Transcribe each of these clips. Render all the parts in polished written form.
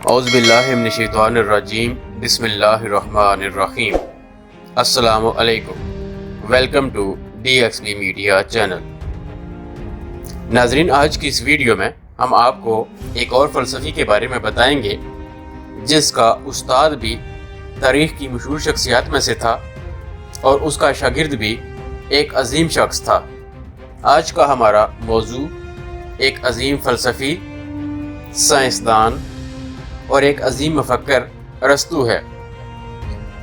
اعوذ باللہ من الشیطان الرجیم بسم اللہ الرحمن الرحیم۔ السلام علیکم، welcome to DXB media channel. ناظرین، آج کی اس ویڈیو میں ہم آپ کو ایک اور فلسفی کے بارے میں بتائیں گے جس کا استاد بھی تاریخ کی مشہور شخصیات میں سے تھا اور اس کا شاگرد بھی ایک عظیم شخص تھا۔ آج کا ہمارا موضوع ایک عظیم فلسفی، سائنسدان اور ایک عظیم مفکر ارسطو ہے۔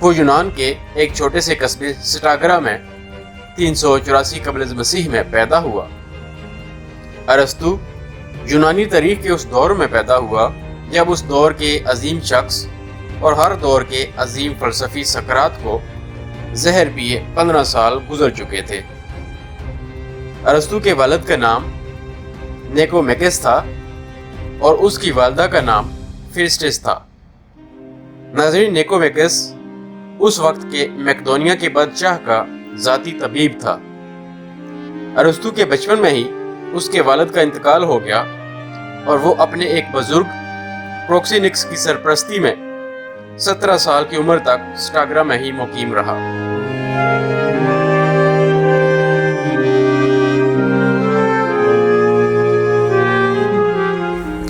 وہ یونان کے ایک چھوٹے سے قصبے سٹاگرا میں 384 قبل از مسیح میں پیدا ہوا۔ ارسطو یونانی تاریخ کے اس دور میں پیدا ہوا جب اس دور کے عظیم شخص اور ہر دور کے عظیم فلسفی سقراط کو زہر پیے 15 سال گزر چکے تھے۔ ارسطو کے والد کا نام نیکومیکس تھا اور اس کی والدہ کا نام فیسٹس تھا۔ ناظرین، نیکومیکس اس وقت کے میکدونیا کے بادشاہ کا ذاتی طبیب تھا۔ ارسطو کے بچپن میں ہی اس کے والد کا انتقال ہو گیا اور وہ اپنے ایک بزرگ پروکسینکس کی سرپرستی میں 17 سال کی عمر تک سٹاگرا میں ہی مقیم رہا۔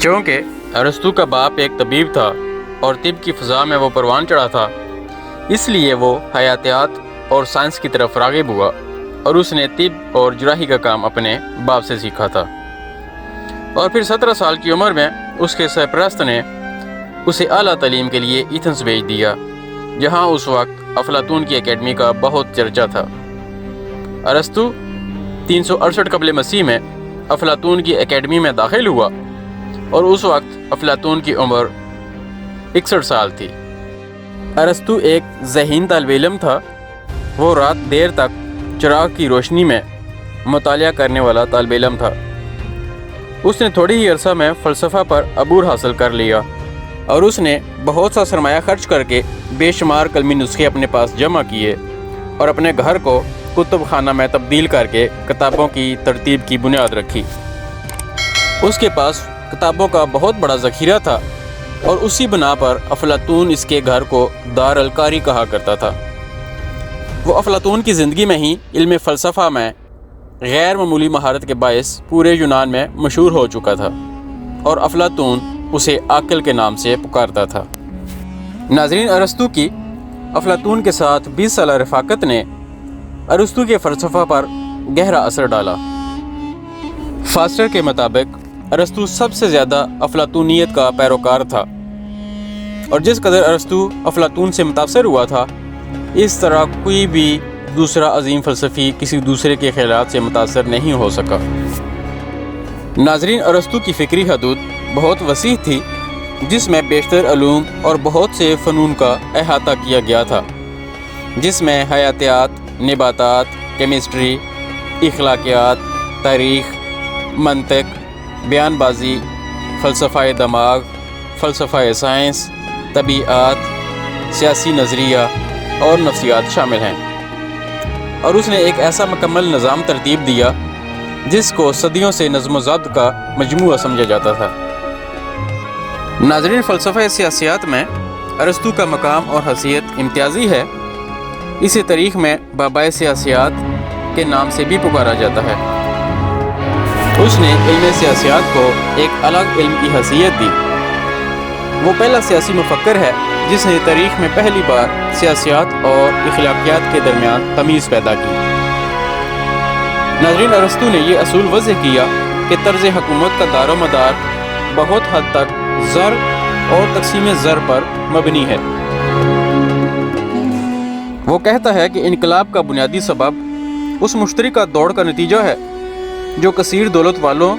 چونکہ ارسطو کا باپ ایک طبیب تھا اور طب کی فضا میں وہ پروان چڑھا تھا، اس لیے وہ حیاتیات اور سائنس کی طرف راغب ہوا اور اس نے طب اور جراحی کا کام اپنے باپ سے سیکھا تھا۔ اور پھر 17 سال کی عمر میں اس کے سرپرست نے اسے اعلیٰ تعلیم کے لیے ایتھنز بھیج دیا، جہاں اس وقت افلاطون کی اکیڈمی کا بہت چرچا تھا۔ ارسطو 368 قبل مسیح میں افلاطون کی اکیڈمی میں داخل ہوا اور اس وقت افلاطون کی عمر 61 سال تھی۔ ارسطو ایک ذہین طالب علم تھا۔ وہ رات دیر تک چراغ کی روشنی میں مطالعہ کرنے والا طالب علم تھا۔ اس نے تھوڑی ہی عرصہ میں فلسفہ پر عبور حاصل کر لیا اور اس نے بہت سا سرمایہ خرچ کر کے بے شمار کلمی نسخے اپنے پاس جمع کیے اور اپنے گھر کو کتب خانہ میں تبدیل کر کے کتابوں کی ترتیب کی بنیاد رکھی۔ اس کے پاس کتابوں کا بہت بڑا ذخیرہ تھا اور اسی بنا پر افلاطون اس کے گھر کو دار القاری کہا کرتا تھا۔ وہ افلاطون کی زندگی میں ہی علم فلسفہ میں غیر معمولی مہارت کے باعث پورے یونان میں مشہور ہو چکا تھا اور افلاطون اسے عاقل کے نام سے پکارتا تھا۔ ناظرین، ارسطو کی افلاطون کے ساتھ 20 سالہ رفاقت نے ارسطو کے فلسفہ پر گہرا اثر ڈالا۔ فاسٹر کے مطابق ارسطو سب سے زیادہ افلاطونیت کا پیروکار تھا، اور جس قدر ارسطو افلاطون سے متاثر ہوا تھا، اس طرح کوئی بھی دوسرا عظیم فلسفی کسی دوسرے کے خیالات سے متاثر نہیں ہو سکا۔ ناظرین، ارسطو کی فکری حدود بہت وسیع تھی، جس میں بیشتر علوم اور بہت سے فنون کا احاطہ کیا گیا تھا، جس میں حیاتیات، نباتات، کیمسٹری، اخلاقیات، تاریخ، منطق، بیان بازی، فلسفہ دماغ، فلسفہ سائنس، طبیعت، سیاسی نظریہ اور نفسیات شامل ہیں۔ اور اس نے ایک ایسا مکمل نظام ترتیب دیا جس کو صدیوں سے نظم و ضبط کا مجموعہ سمجھا جاتا تھا۔ ناظرین، فلسفہ سیاسیات میں ارسطو کا مقام اور حیثیت امتیازی ہے۔ اسے تاریخ میں بابائے سیاسیات کے نام سے بھی پکارا جاتا ہے۔ اس نے علم سیاسیات کو ایک الگ علم کی حیثیت دی۔ وہ پہلا سیاسی مفکر ہے جس نے تاریخ میں پہلی بار سیاسیات اور اخلاقیات کے درمیان تمیز پیدا کی۔ ناظرین، ارسطو نے یہ اصول وضع کیا کہ طرز حکومت کا دار و مدار بہت حد تک زر اور تقسیم زر پر مبنی ہے۔ وہ کہتا ہے کہ انقلاب کا بنیادی سبب اس مشترکہ دوڑ کا نتیجہ ہے جو کثیر دولت والوں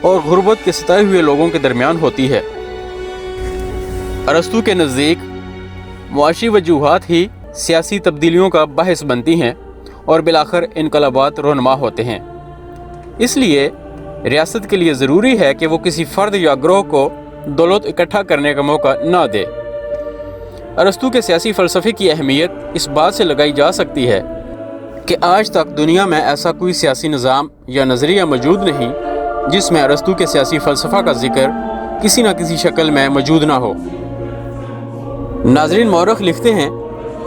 اور غربت کے ستائے ہوئے لوگوں کے درمیان ہوتی ہے۔ ارسطو کے نزدیک معاشی وجوہات ہی سیاسی تبدیلیوں کا باعث بنتی ہیں اور بالآخر انقلابات رونما ہوتے ہیں۔ اس لیے ریاست کے لیے ضروری ہے کہ وہ کسی فرد یا گروہ کو دولت اکٹھا کرنے کا موقع نہ دے۔ ارسطو کے سیاسی فلسفے کی اہمیت اس بات سے لگائی جا سکتی ہے کہ آج تک دنیا میں ایسا کوئی سیاسی نظام یا نظریہ موجود نہیں جس میں ارسطو کے سیاسی فلسفہ کا ذکر کسی نہ کسی شکل میں موجود نہ ہو۔ ناظرین، مورخ لکھتے ہیں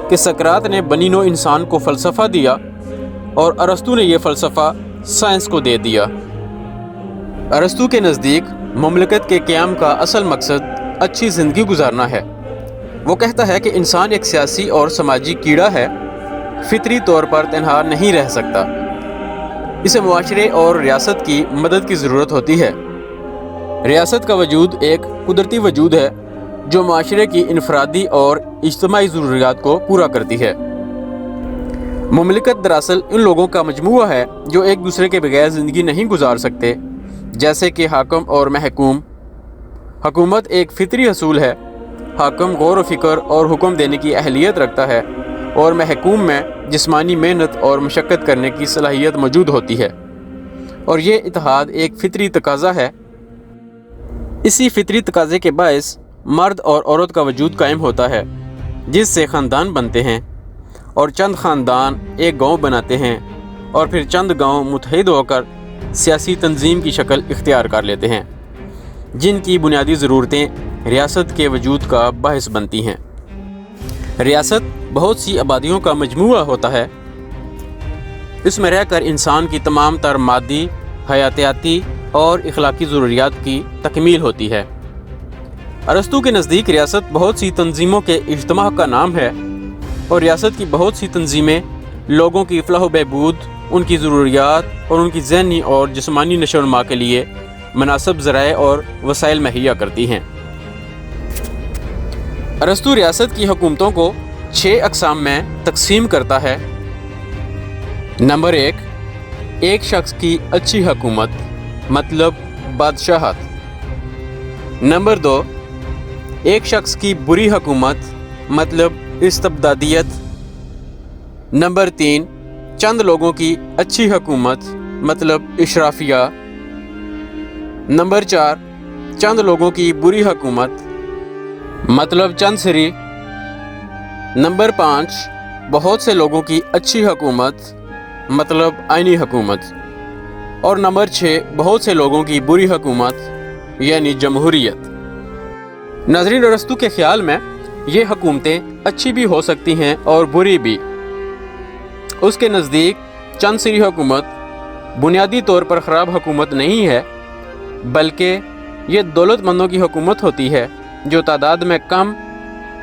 کہ سقراط نے بنی نوع انسان کو فلسفہ دیا اور ارسطو نے یہ فلسفہ سائنس کو دے دیا۔ ارسطو کے نزدیک مملکت کے قیام کا اصل مقصد اچھی زندگی گزارنا ہے۔ وہ کہتا ہے کہ انسان ایک سیاسی اور سماجی کیڑا ہے، فطری طور پر تنہا نہیں رہ سکتا، اسے معاشرے اور ریاست کی مدد کی ضرورت ہوتی ہے۔ ریاست کا وجود ایک قدرتی وجود ہے جو معاشرے کی انفرادی اور اجتماعی ضروریات کو پورا کرتی ہے۔ مملکت دراصل ان لوگوں کا مجموعہ ہے جو ایک دوسرے کے بغیر زندگی نہیں گزار سکتے، جیسے کہ حاکم اور محکوم۔ حکومت ایک فطری حصول ہے۔ حاکم غور و فکر اور حکم دینے کی اہلیت رکھتا ہے اور محکوم میں جسمانی محنت اور مشقت کرنے کی صلاحیت موجود ہوتی ہے، اور یہ اتحاد ایک فطری تقاضا ہے۔ اسی فطری تقاضے کے باعث مرد اور عورت کا وجود قائم ہوتا ہے، جس سے خاندان بنتے ہیں، اور چند خاندان ایک گاؤں بناتے ہیں، اور پھر چند گاؤں متحد ہو کر سیاسی تنظیم کی شکل اختیار کر لیتے ہیں، جن کی بنیادی ضرورتیں ریاست کے وجود کا باعث بنتی ہیں۔ ریاست بہت سی آبادیوں کا مجموعہ ہوتا ہے۔ اس میں رہ کر انسان کی تمام تر مادی، حیاتیاتی اور اخلاقی ضروریات کی تکمیل ہوتی ہے۔ ارسطو کے نزدیک ریاست بہت سی تنظیموں کے اجتماع کا نام ہے، اور ریاست کی بہت سی تنظیمیں لوگوں کی فلاح و بہبود، ان کی ضروریات اور ان کی ذہنی اور جسمانی نشو و نما کے لیے مناسب ذرائع اور وسائل مہیا کرتی ہیں۔ ارسطو ریاست کی حکومتوں کو 6 اقسام میں تقسیم کرتا ہے۔ نمبر 1، ایک شخص کی اچھی حکومت، مطلب بادشاہت۔ نمبر 2، ایک شخص کی بری حکومت، مطلب استبدادیت۔ نمبر 3، چند لوگوں کی اچھی حکومت، مطلب اشرافیہ۔ نمبر 4، چند لوگوں کی بری حکومت، مطلب چند سری۔ نمبر 5، بہت سے لوگوں کی اچھی حکومت، مطلب آئینی حکومت۔ اور نمبر 6، بہت سے لوگوں کی بری حکومت، یعنی جمہوریت۔ ناظرین، ارسطو کے خیال میں یہ حکومتیں اچھی بھی ہو سکتی ہیں اور بری بھی۔ اس کے نزدیک چند سری حکومت بنیادی طور پر خراب حکومت نہیں ہے، بلکہ یہ دولت مندوں کی حکومت ہوتی ہے جو تعداد میں کم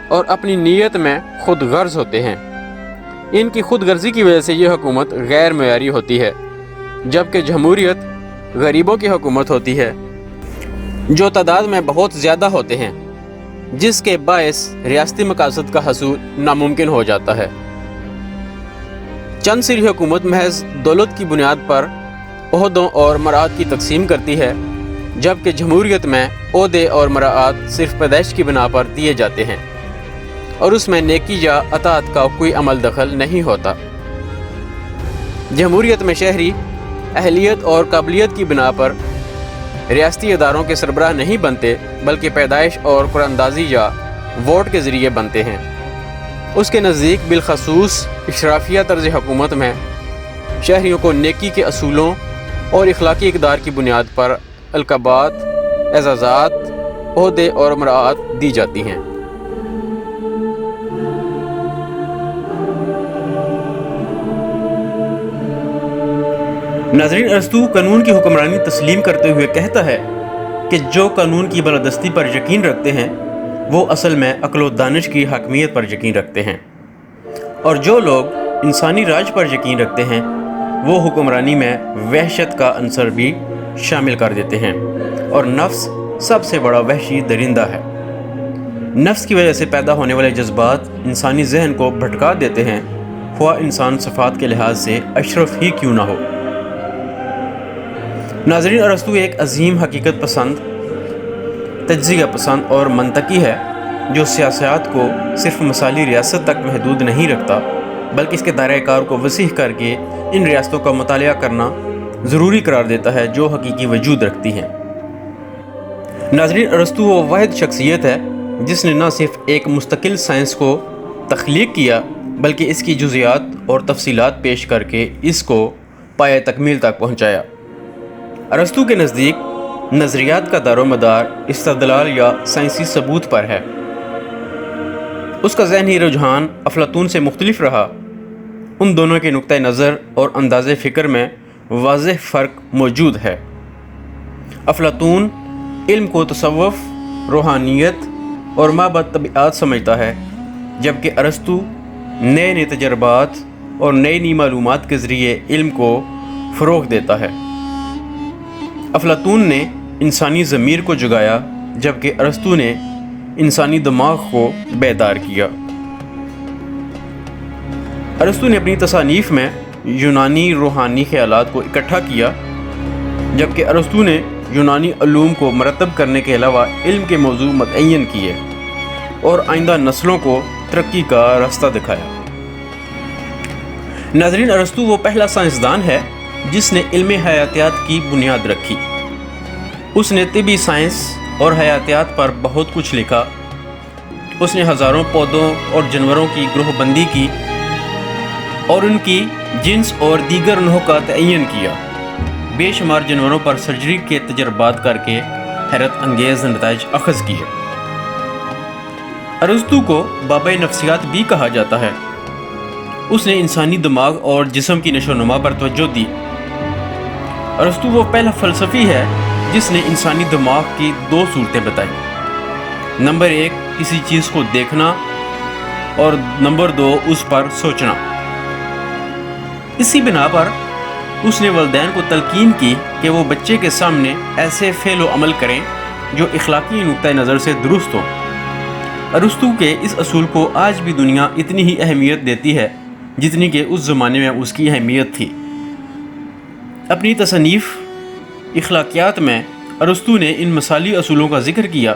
اور اپنی نیت میں خود غرض ہوتے ہیں۔ ان کی خود غرضی کی وجہ سے یہ حکومت غیر معیاری ہوتی ہے، جبکہ جمہوریت غریبوں کی حکومت ہوتی ہے جو تعداد میں بہت زیادہ ہوتے ہیں، جس کے باعث ریاستی مقاصد کا حصول ناممکن ہو جاتا ہے۔ چند سری حکومت محض دولت کی بنیاد پر عہدوں اور مراعات کی تقسیم کرتی ہے، جبکہ جمہوریت میں عہدے اور مراعات صرف پیدائش کی بنا پر دیے جاتے ہیں، اور اس میں نیکی یا اطاعت کا کوئی عمل دخل نہیں ہوتا۔ جمہوریت میں شہری اہلیت اور قابلیت کی بنا پر ریاستی اداروں کے سربراہ نہیں بنتے، بلکہ پیدائش اور قراندازی یا ووٹ کے ذریعے بنتے ہیں۔ اس کے نزدیک بالخصوص اشرافیہ طرز حکومت میں شہریوں کو نیکی کے اصولوں اور اخلاقی اقدار کی بنیاد پر القابات، اعزازات، عہدے اور مراعات دی جاتی ہیں۔ ناظرین، ارسطو قانون کی حکمرانی تسلیم کرتے ہوئے کہتا ہے کہ جو قانون کی بالادستی پر یقین رکھتے ہیں وہ اصل میں عقل و دانش کی حاکمیت پر یقین رکھتے ہیں، اور جو لوگ انسانی راج پر یقین رکھتے ہیں وہ حکمرانی میں وحشت کا عنصر بھی شامل کر دیتے ہیں، اور نفس سب سے بڑا وحشی درندہ ہے۔ نفس کی وجہ سے پیدا ہونے والے جذبات انسانی ذہن کو بھٹکا دیتے ہیں، خواہ انسان صفات کے لحاظ سے اشرف ہی کیوں نہ ہو۔ ناظرین، ارسطو ایک عظیم حقیقت پسند، تجزیہ پسند اور منطقی ہے جو سیاست کو صرف مثالی ریاست تک محدود نہیں رکھتا، بلکہ اس کے دائرۂ کار کو وسیع کر کے ان ریاستوں کا مطالعہ کرنا ضروری قرار دیتا ہے جو حقیقی وجود رکھتی ہیں۔ ناظرین، ارسطو وہ واحد شخصیت ہے جس نے نہ صرف ایک مستقل سائنس کو تخلیق کیا، بلکہ اس کی جزیات اور تفصیلات پیش کر کے اس کو پایۂ تکمیل تک پہنچایا۔ ارسطو کے نزدیک نظریات کا دار و مدار استدلال یا سائنسی ثبوت پر ہے۔ اس کا ذہنی رجحان افلاطون سے مختلف رہا۔ ان دونوں کے نقطۂ نظر اور انداز فکر میں واضح فرق موجود ہے۔ افلاطون علم کو تصوف، روحانیت اور مابعد طبیعت سمجھتا ہے، جبکہ ارسطو نئے نئے تجربات اور نئی نئی معلومات کے ذریعے علم کو فروغ دیتا ہے۔ افلاطون نے انسانی ضمیر کو جگایا، جبکہ ارسطو نے انسانی دماغ کو بیدار کیا۔ ارسطو نے اپنی تصانیف میں یونانی روحانی خیالات کو اکٹھا کیا، جبکہ ارسطو نے یونانی علوم کو مرتب کرنے کے علاوہ علم کے موضوع متعین کیے اور آئندہ نسلوں کو ترقی کا راستہ دکھایا۔ ناظرین، ارسطو وہ پہلا سائنسدان ہے جس نے علم حیاتیات کی بنیاد رکھی۔ اس نے طبی سائنس اور حیاتیات پر بہت کچھ لکھا۔ اس نے ہزاروں پودوں اور جانوروں کی گروہ بندی کی اور ان کی جنس اور دیگر نوع کا تعین کیا۔ بے شمار جانوروں پر سرجری کے تجربات کر کے حیرت انگیز نتائج اخذ کیے۔ ارسطو کو بابا نفسیات بھی کہا جاتا ہے۔ اس نے انسانی دماغ اور جسم کی نشو و نما پر توجہ دی۔ ارسطو وہ پہلا فلسفی ہے جس نے انسانی دماغ کی دو صورتیں بتائی۔ نمبر 1 کسی چیز کو دیکھنا اور نمبر 2 اس پر سوچنا۔ اسی بنا پر اس نے والدین کو تلقین کی کہ وہ بچے کے سامنے ایسے فعل و عمل کریں جو اخلاقی نقطۂ نظر سے درست ہو۔ ارسطو کے اس اصول کو آج بھی دنیا اتنی ہی اہمیت دیتی ہے جتنی کہ اس زمانے میں اس کی اہمیت تھی۔ اپنی تصنیف اخلاقیات میں ارسطو نے ان مثالی اصولوں کا ذکر کیا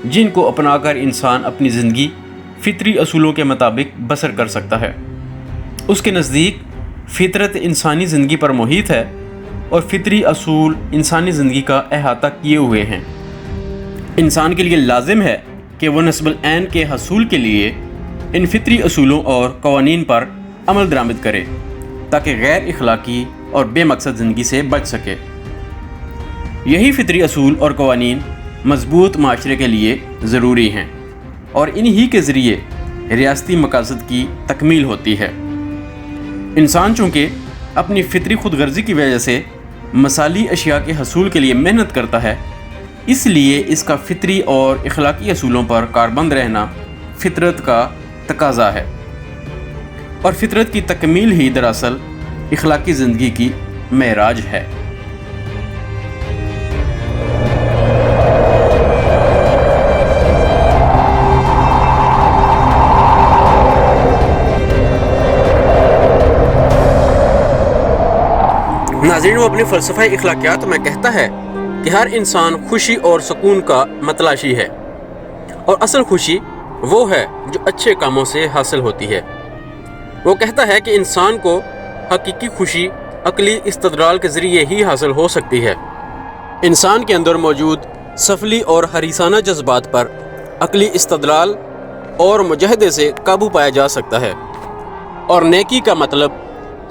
جن کو اپنا کر انسان اپنی زندگی فطری اصولوں کے مطابق بسر کر سکتا ہے۔ اس کے نزدیک فطرت انسانی زندگی پر محیط ہے اور فطری اصول انسانی زندگی کا احاطہ کیے ہوئے ہیں۔ انسان کے لیے لازم ہے کہ وہ نسب العین کے حصول کے لیے ان فطری اصولوں اور قوانین پر عمل درآمد کرے تاکہ غیر اخلاقی اور بے مقصد زندگی سے بچ سکے۔ یہی فطری اصول اور قوانین مضبوط معاشرے کے لیے ضروری ہیں اور انہی کے ذریعے ریاستی مقاصد کی تکمیل ہوتی ہے۔ انسان چونکہ اپنی فطری خود غرضی کی وجہ سے مثالی اشیاء کے حصول کے لیے محنت کرتا ہے، اس لیے اس کا فطری اور اخلاقی اصولوں پر کاربند رہنا فطرت کا تقاضا ہے، اور فطرت کی تکمیل ہی دراصل اخلاقی زندگی کی معراج ہے۔ ناظرین، وہ اپنے فلسفہ اخلاقیات میں کہتا ہے کہ ہر انسان خوشی اور سکون کا متلاشی ہے، اور اصل خوشی وہ ہے جو اچھے کاموں سے حاصل ہوتی ہے۔ وہ کہتا ہے کہ انسان کو حقیقی خوشی عقلی استدلال کے ذریعے ہی حاصل ہو سکتی ہے۔ انسان کے اندر موجود سفلی اور حریصانہ جذبات پر عقلی استدلال اور مجاہدے سے قابو پایا جا سکتا ہے، اور نیکی کا مطلب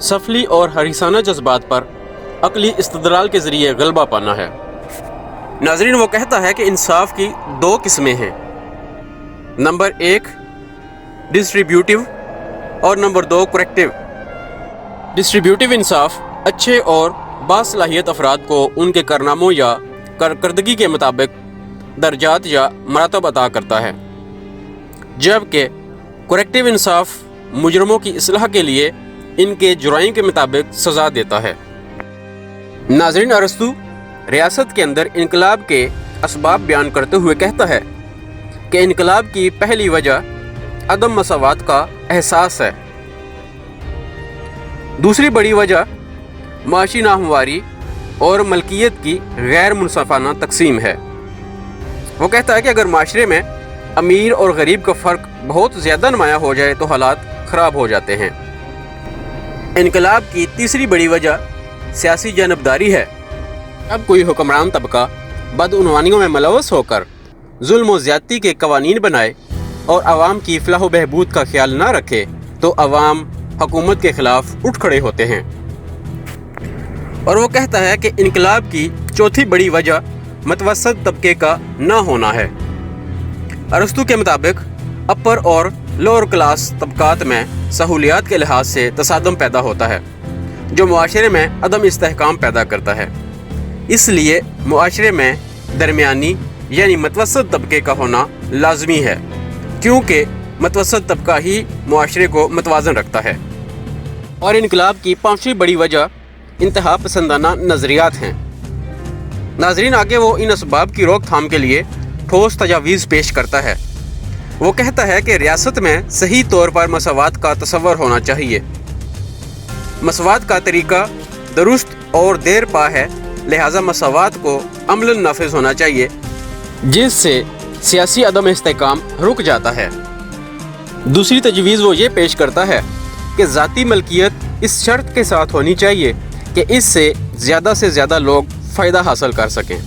سفلی اور حریصانہ جذبات پر عقلی استدلال کے ذریعے غلبہ پانا ہے۔ ناظرین، وہ کہتا ہے کہ انصاف کی دو قسمیں ہیں، نمبر 1 ڈسٹریبیوٹیو اور نمبر 2 کریکٹیو۔ ڈسٹریبیوٹیو انصاف اچھے اور باصلاحیت افراد کو ان کے کارناموں یا کارکردگی کے مطابق درجات یا مراتب عطا کرتا ہے، جبکہ کریکٹیو انصاف مجرموں کی اصلاح کے لیے ان کے جرائم کے مطابق سزا دیتا ہے۔ ناظرین، ارسطو ریاست کے اندر انقلاب کے اسباب بیان کرتے ہوئے کہتا ہے کہ انقلاب کی پہلی وجہ عدم مساوات کا احساس ہے، دوسری بڑی وجہ معاشی ناہمواری اور ملکیت کی غیر منصفانہ تقسیم ہے۔ وہ کہتا ہے کہ اگر معاشرے میں امیر اور غریب کا فرق بہت زیادہ نمایاں ہو جائے تو حالات خراب ہو جاتے ہیں۔ انقلاب کی تیسری بڑی وجہ سیاسی جانبداری ہے۔ اب کوئی حکمران طبقہ بدعنوانیوں میں ملوث ہو کر ظلم و زیادتی کے قوانین بنائے اور عوام کی فلاح و بہبود کا خیال نہ رکھے تو عوام حکومت کے خلاف اٹھ کھڑے ہوتے ہیں۔ اور وہ کہتا ہے کہ انقلاب کی چوتھی بڑی وجہ متوسط طبقے کا نہ ہونا ہے۔ ارسطو کے مطابق اپر اور لوور کلاس طبقات میں سہولیات کے لحاظ سے تصادم پیدا ہوتا ہے، جو معاشرے میں عدم استحکام پیدا کرتا ہے۔ اس لیے معاشرے میں درمیانی یعنی متوسط طبقے کا ہونا لازمی ہے، کیونکہ متوسط طبقہ ہی معاشرے کو متوازن رکھتا ہے۔ اور انقلاب کی پانچویں بڑی وجہ انتہا پسندانہ نظریات ہیں۔ ناظرین، آگے وہ ان اسباب کی روک تھام کے لیے ٹھوس تجاویز پیش کرتا ہے۔ وہ کہتا ہے کہ ریاست میں صحیح طور پر مساوات کا تصور ہونا چاہیے۔ مساوات کا طریقہ درست اور دیر پا ہے، لہٰذا مساوات کو عملاً نافذ ہونا چاہیے، جس سے سیاسی عدم استحکام رک جاتا ہے۔ دوسری تجویز وہ یہ پیش کرتا ہے کہ ذاتی ملکیت اس شرط کے ساتھ ہونی چاہیے کہ اس سے زیادہ لوگ فائدہ حاصل کر سکیں۔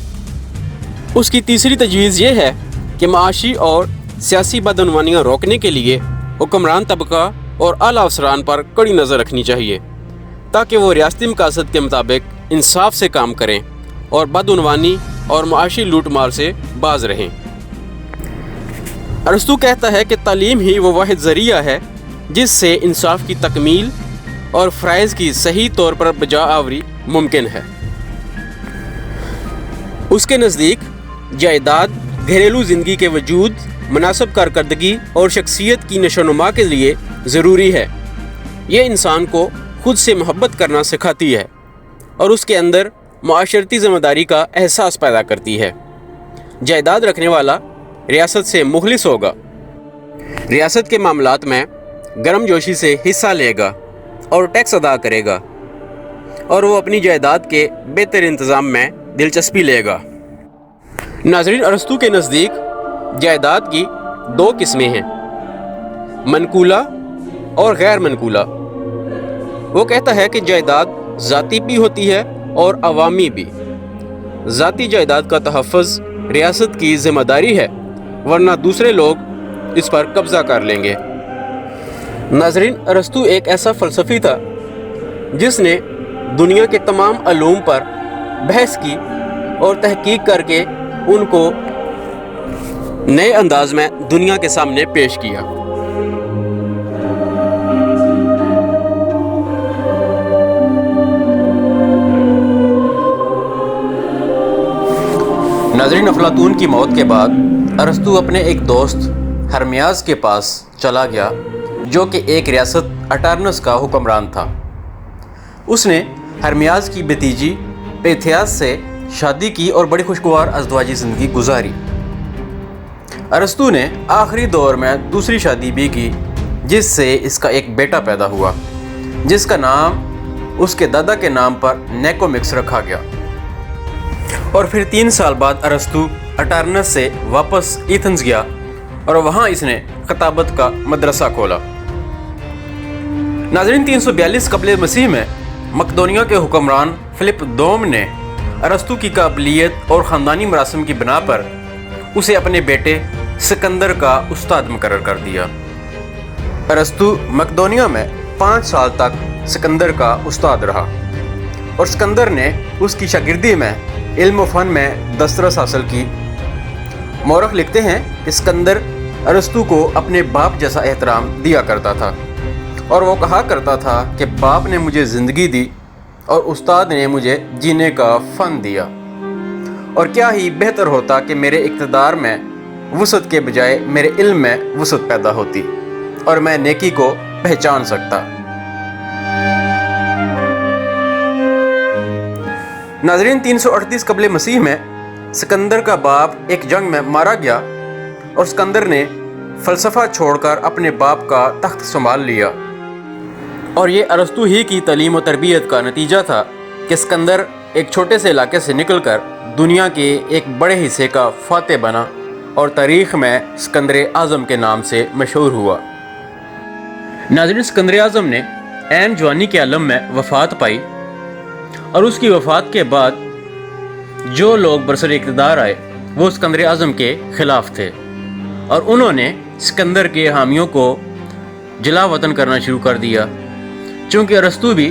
اس کی تیسری تجویز یہ ہے کہ معاشی اور سیاسی بدعنوانیاں روکنے کے لیے حکمران طبقہ اور اعلیٰ افسران پر کڑی نظر رکھنی چاہیے، تاکہ وہ ریاستی مقاصد کے مطابق انصاف سے کام کریں اور بدعنوانی اور معاشی لوٹ مار سے باز رہیں۔ ارسطو کہتا ہے کہ تعلیم ہی وہ واحد ذریعہ ہے جس سے انصاف کی تکمیل اور فرائض کی صحیح طور پر بجا آوری ممکن ہے۔ اس کے نزدیک جائیداد گھریلو زندگی کے وجود، مناسب کارکردگی اور شخصیت کی نشو و نما کے لیے ضروری ہے۔ یہ انسان کو خود سے محبت کرنا سکھاتی ہے اور اس کے اندر معاشرتی ذمہ داری کا احساس پیدا کرتی ہے۔ جائیداد رکھنے والا ریاست سے مخلص ہوگا، ریاست کے معاملات میں گرم جوشی سے حصہ لے گا اور ٹیکس ادا کرے گا، اور وہ اپنی جائیداد کے بہتر انتظام میں دلچسپی لے گا۔ ناظرین، ارسطو کے نزدیک جائیداد کی دو قسمیں ہیں، منقولہ اور غیر منقولہ۔ وہ کہتا ہے کہ جائیداد ذاتی بھی ہوتی ہے اور عوامی بھی۔ ذاتی جائیداد کا تحفظ ریاست کی ذمہ داری ہے، ورنہ دوسرے لوگ اس پر قبضہ کر لیں گے۔ ناظرین، ارسطو ایک ایسا فلسفی تھا جس نے دنیا کے تمام علوم پر بحث کی اور تحقیق کر کے ان کو نئے انداز میں دنیا کے سامنے پیش کیا۔ ناظرین، افلاطون کی موت کے بعد ارسطو اپنے ایک دوست ہرمیاس کے پاس چلا گیا، جو کہ ایک ریاست اٹارنس کا حکمران تھا۔ اس نے ہرمیاس کی بھتیجی پیتھیاس سے شادی کی اور بڑی خوشگوار ازدواجی زندگی گزاری۔ ارسطو نے آخری دور میں دوسری شادی بھی کی، جس سے اس کا ایک بیٹا پیدا ہوا، جس کا نام اس کے دادا کے نام پر نیکومکس رکھا گیا۔ اور پھر 3 سال بعد ارسطو اٹارنس سے واپس ایتھنز گیا اور وہاں اس نے خطابت کا مدرسہ کھولا۔ ناظرین، 342 قبل مسیح میں مقدونیہ کے حکمران فلپ دوم نے ارسطو کی قابلیت اور خاندانی مراسم کی بنا پر اسے اپنے بیٹے سکندر کا استاد مقرر کر دیا۔ ارسطو مقدونیہ میں 5 سال تک سکندر کا استاد رہا، اور سکندر نے اس کی شاگردی میں علم و فن میں دسترس حاصل کی۔ مورخ لکھتے ہیں کہ سکندر ارسطو کو اپنے باپ جیسا احترام دیا کرتا تھا، اور وہ کہا کرتا تھا کہ باپ نے مجھے زندگی دی اور استاد نے مجھے جینے کا فن دیا، اور کیا ہی بہتر ہوتا کہ میرے اقتدار میں وسعت کے بجائے میرے علم میں وسعت پیدا ہوتی اور میں نیکی کو پہچان سکتا۔ ناظرین، 338 قبل مسیح میں سکندر کا باپ ایک جنگ میں مارا گیا، اور سکندر نے فلسفہ چھوڑ کر اپنے باپ کا تخت سنبھال لیا۔ اور یہ ارسطو ہی کی تعلیم و تربیت کا نتیجہ تھا کہ سکندر ایک چھوٹے سے علاقے سے نکل کر دنیا کے ایک بڑے حصے کا فاتح بنا اور تاریخ میں سکندر اعظم کے نام سے مشہور ہوا۔ ناظرین، سکندر اعظم نے عین جوانی کے عالم میں وفات پائی، اور اس کی وفات کے بعد جو لوگ برسر اقتدار آئے وہ سکندر اعظم کے خلاف تھے، اور انہوں نے سکندر کے حامیوں کو جلا وطن کرنا شروع کر دیا، چونکہ ارسطو بھی